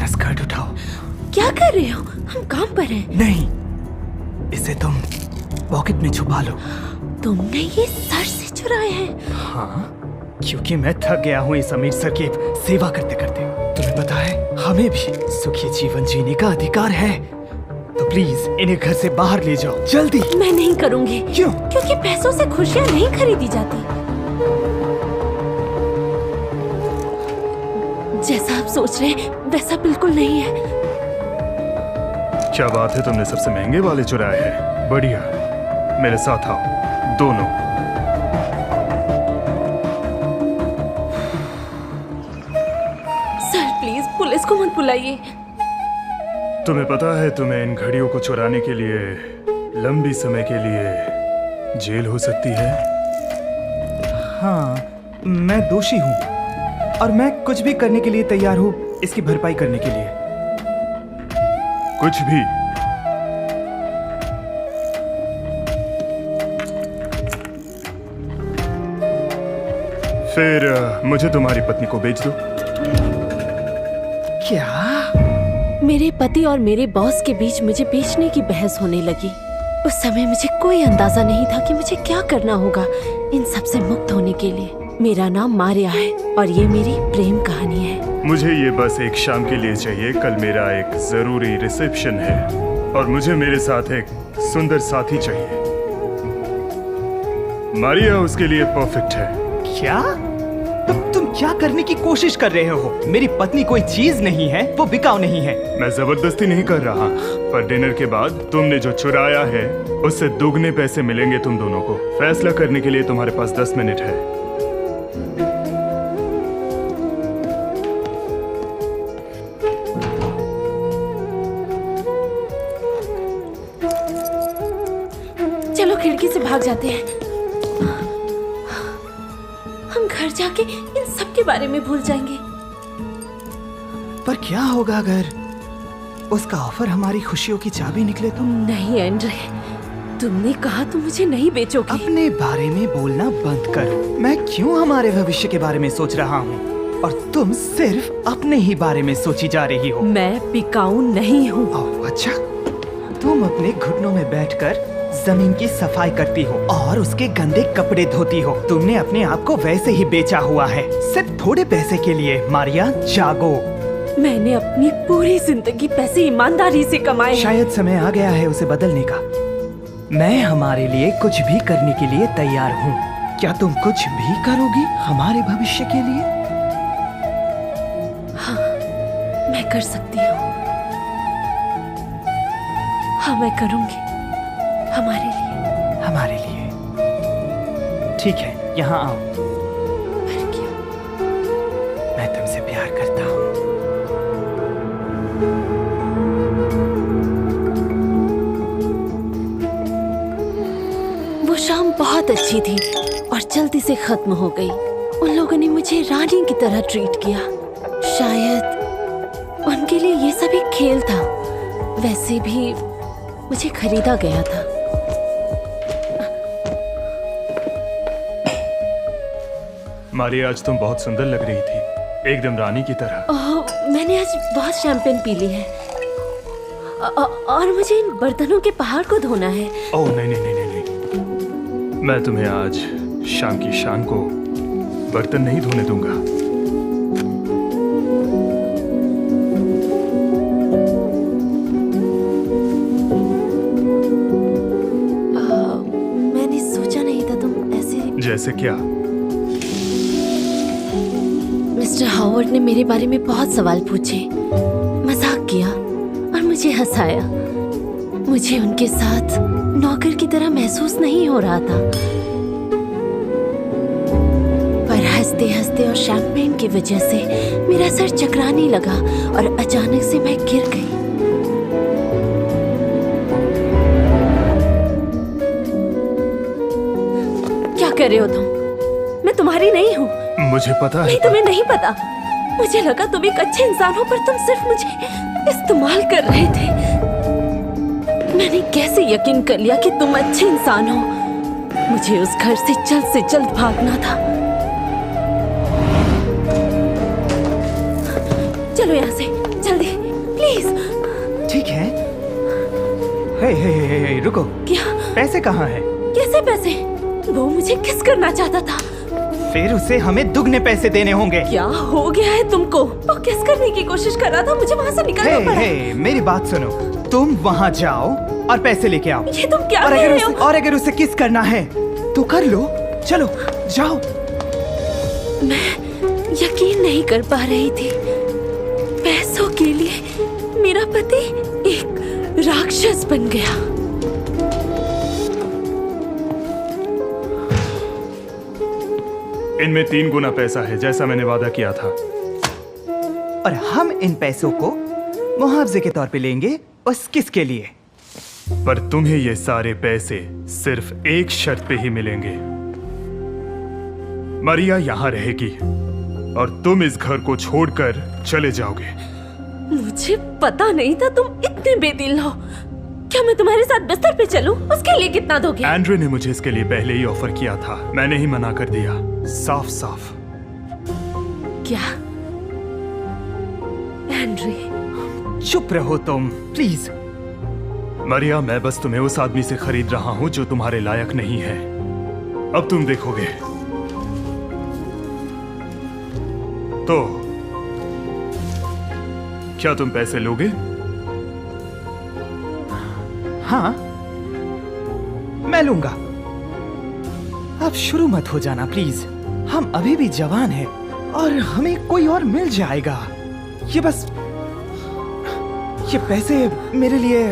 मेरा स्कर्ट उठाओ। क्या कर रहे हो? हम काम पर हैं। नहीं, इसे तुम पॉकेट में छुपा लो। तुमने ये सर से चुराए हैं? हाँ, क्योंकि मैं थक गया हूँ इस अमीर सर की सेवा करते करते। तुम्हें पता है, हमें भी सुखी जीवन जीने का अधिकार है। तो प्लीज इन्हें घर से बाहर ले जाओ, जल्दी। मैं नहीं करूँगी। क्यों? क्योंकि पैसों से खुशियाँ नहीं खरीदी जाती। जैसा आप सोच रहे हैं वैसा बिल्कुल नहीं है। क्या बात है, तुमने सबसे महंगे वाले चुराए हैं। बढ़िया, मेरे साथ आओ दोनों। सर प्लीज पुलिस को मत बुलाइए। तुम्हें पता है, तुम्हें इन घड़ियों को चुराने के लिए लंबी समय के लिए जेल हो सकती है। हाँ, मैं दोषी हूँ और मैं कुछ भी करने के लिए तैयार हूँ इसकी भरपाई करने के लिए। कुछ भी? फिर मुझे तुम्हारी पत्नी को बेच दो। क्या? मेरे पति और मेरे बॉस के बीच मुझे बेचने की बहस होने लगी। उस समय मुझे कोई अंदाजा नहीं था कि मुझे क्या करना होगा इन सब से मुक्त होने के लिए। मेरा नाम मारिया है और ये मेरी प्रेम कहानी है। मुझे ये बस एक शाम के लिए चाहिए। कल मेरा एक जरूरी रिसेप्शन है और मुझे मेरे साथ एक सुंदर साथी चाहिए। मारिया उसके लिए परफेक्ट है। क्या? तुम क्या करने की कोशिश कर रहे हो? मेरी पत्नी कोई चीज नहीं है, वो बिकाऊ नहीं है। मैं जबरदस्ती नहीं कर रहा, पर डिनर के बाद तुमने जो चुराया है उससे दुगने पैसे मिलेंगे तुम दोनों को। फैसला करने के लिए तुम्हारे पास 10 मिनट है। चलो खिड़की से भाग जाते हैं। हम घर जाके इन सब के बारे में भूल जाएंगे। पर क्या होगा अगर उसका ऑफर हमारी खुशियों की चाबी निकले तो? नहीं एंड्रे, तुमने कहा तुम मुझे नहीं बेचोगे। अपने बारे में बोलना बंद करो। मैं क्यों हमारे भविष्य के बारे में सोच रहा हूँ और तुम सिर्फ अपने ही बारे में सोची जा रही हो। मैं बिकाऊ नहीं हूँ। ओह अच्छा, तुम अपने घुटनों में बैठकर जमीन की सफाई करती हो और उसके गंदे कपड़े धोती हो। तुमने अपने आप को वैसे ही बेचा हुआ है, सिर्फ थोड़े पैसे के लिए। मारिया, जागो। मैंने अपनी पूरी जिंदगी पैसे ईमानदारी से कमाए हैं। शायद समय आ गया है उसे बदलने का। मैं हमारे लिए कुछ भी करने के लिए तैयार हूँ। क्या तुम कुछ भी करोगी हमारे भविष्य के लिए? हाँ, मैं कर सकती हूँ। हाँ, मैं करूँगी हमारे लिए। हमारे लिए? ठीक है, यहाँ आओ। पर क्या? मैं तुमसे प्यार करता हूँ। वो शाम बहुत अच्छी थी और जल्दी से खत्म हो गई। उन लोगों ने मुझे रानी की तरह ट्रीट किया। शायद उनके लिए ये सब एक खेल था। वैसे भी मुझे खरीदा गया था। मारिया, आज तुम बहुत सुंदर लग रही थी, एकदम रानी की तरह। ओह, मैंने आज बहुत शैंपेन पी ली है और मुझे इन बर्तनों के पहाड़ को धोना है। ओह नहीं नहीं नहीं नहीं नहीं, मैं तुम्हें आज शाम की शान को बर्तन नहीं धोने दूंगा। मैंने सोचा नहीं था तुम ऐसे। जैसे क्या? मिस्टर हॉवर्ड ने मेरे बारे में बहुत सवाल पूछे, मजाक किया और मुझे हंसाया। मुझे उनके साथ नौकर की तरह महसूस नहीं हो रहा था, पर हंसते हंसते और शैंपेन की वजह से मेरा सर चकराने लगा और अचानक से मैं गिर गई। क्या कर रहे हो तुम? मैं तुम्हारी नहीं हूँ। मुझे पता है। नहीं, तुम्हें नहीं पता। मुझे लगा तुम एक अच्छे इंसान हो, पर तुम सिर्फ मुझे इस्तेमाल कर रहे थे। मैंने कैसे यकीन कर लिया कि तुम अच्छे इंसान हो? मुझे उस घर से जल्द भागना था। चलो यहाँ से, जल्दी प्लीज। ठीक है। हे, रुको। क्या? पैसे कहाँ हैं? कैसे पैसे? वो मुझे किस करना चाहता था? फिर उसे हमें दुगने पैसे देने होंगे। क्या हो गया है तुमको? वो किस करने की कोशिश कर रहा था? मुझे वहाँ से निकलना पड़ा। मेरी बात सुनो। तुम वहाँ जाओ और पैसे लेके आओ। ये तुम क्या कह रहे हो? और अगर उसे किस करना है तो कर लो। चलो जाओ। मैं यकीन नहीं कर पा रही थी। पैसों के लिए मेरा पति एक राक्षस बन गया। इनमें 3 गुना पैसा है, जैसा मैंने वादा किया था। और हम इन पैसों को मुआवजे के तौर पे लेंगे उस किसके लिए। पर तुम्हें ये सारे पैसे सिर्फ एक शर्त पे ही मिलेंगे। मारिया यहाँ रहेगी और तुम इस घर को छोड़कर चले जाओगे। मुझे पता नहीं था तुम इतने बेदिल हो। क्या मैं तुम्हारे साथ बिस्तर पे चलूं? उसके लिए कितना दोगे? एंड्रे ने मुझे इसके लिए पहले ही ऑफर किया था, मैंने ही मना कर दिया, साफ साफ। क्या? एंड्रे? चुप रहो तुम प्लीज। मारिया, मैं बस तुम्हें उस आदमी से खरीद रहा हूँ जो तुम्हारे लायक नहीं है। अब तुम देखोगे। तो क्या तुम पैसे लोगे? हाँ, मैं लूंगा। अब शुरू मत हो जाना प्लीज। हम अभी भी जवान हैं और हमें कोई और मिल जाएगा। ये पैसे मेरे लिए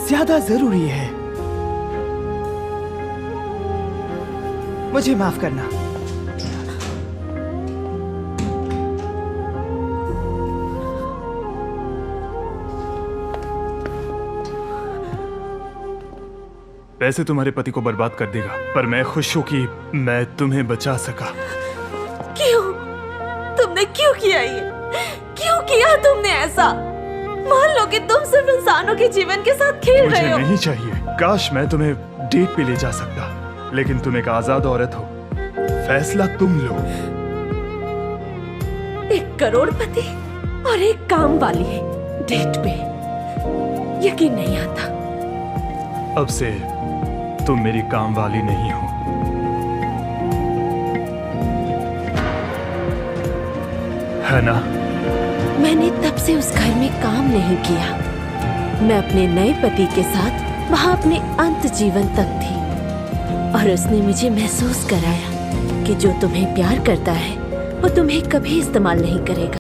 ज्यादा जरूरी है। मुझे माफ करना। पैसे तुम्हारे पति को बर्बाद कर देगा, पर मैं खुश हूं कि मैं तुम्हें बचा सका। क्यों? तुमने क्यों किया ये? क्यों किया तुमने ऐसा? मान लो कि तुम सिर्फ इंसानों के जीवन के साथ खेल रहे हो। मुझे नहीं चाहिए। काश मैं तुम्हें डेट पे ले जा सकता, लेकिन तुम एक आजाद औरत हो। फैसला तुम लो। एक करोड़पति और एक काम वाली डेट पे। यकीन नहीं आता। अब से तुम मेरी काम वाली नहीं हो। है ना? मैंने तब से उस घर में काम नहीं किया। मैं अपने नए पति के साथ वहाँ अपने अंत जीवन तक थी और उसने मुझे महसूस कराया कि जो तुम्हें प्यार करता है वो तुम्हें कभी इस्तेमाल नहीं करेगा।